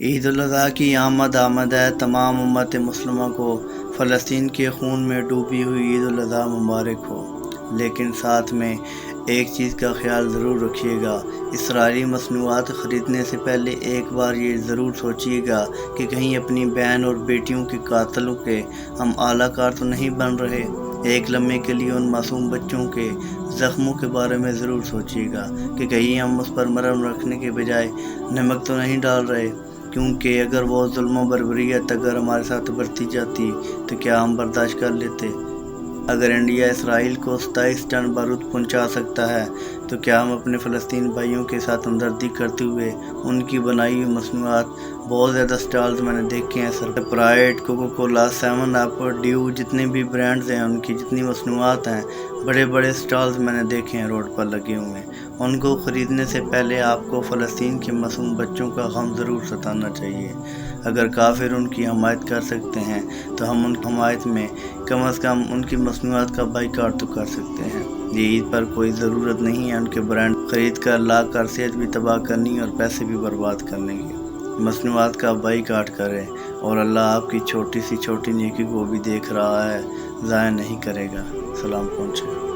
عید الاضحیٰ کی آمد ہے، تمام امت مسلمہ کو فلسطین کے خون میں ڈوبی ہوئی عید الاضحیٰ مبارک ہو۔ لیکن ساتھ میں ایک چیز کا خیال ضرور رکھیے گا، اسرائیلی مصنوعات خریدنے سے پہلے ایک بار یہ ضرور سوچیے گا کہ کہیں اپنی بہن اور بیٹیوں کے قاتلوں کے ہم اعلی کار تو نہیں بن رہے۔ ایک لمحے کے لیے ان معصوم بچوں کے زخموں کے بارے میں ضرور سوچیے گا کہ کہیں ہم اس پر مرہم رکھنے کے بجائے نمک تو نہیں ڈال رہے، کیونکہ اگر وہ ظلم و بربریت اگر ہمارے ساتھ برتی جاتی تو کیا ہم برداشت کر لیتے؟ اگر انڈیا اسرائیل کو 27 ٹن بارود پہنچا سکتا ہے تو کیا ہم اپنے فلسطین بھائیوں کے ساتھ ہمدردی کرتے ہوئے ان کی بنائی ہوئی مصنوعات بہت زیادہ سٹالز میں نے دیکھے ہیں، اسپرائٹ، کوکو کولا، 7 اپ، ڈیو، جتنے بھی برانڈز ہیں ان کی جتنی مصنوعات ہیں، بڑے بڑے سٹالز میں نے دیکھے ہیں روڈ پر لگے ہوئے ہیں۔ ان کو خریدنے سے پہلے آپ کو فلسطین کے معصوم بچوں کا غم ضرور ستانا چاہیے۔ اگر کافر ان کی حمایت کر سکتے ہیں تو ہم ان کی حمایت میں کم از کم ان کی مصنوعات کا بائیکاٹ تو کر سکتے ہیں۔ یہ عید پر کوئی ضرورت نہیں ہے ان کے برانڈ خرید کر لا کر صحت بھی تباہ کرنی اور پیسے بھی برباد کرنے کی۔ مصنوعات کا بائیکاٹ کریں اور اللہ آپ کی چھوٹی سی چھوٹی نیکی کو بھی دیکھ رہا ہے، ضائع نہیں کرے گا۔ سلام پہنچے۔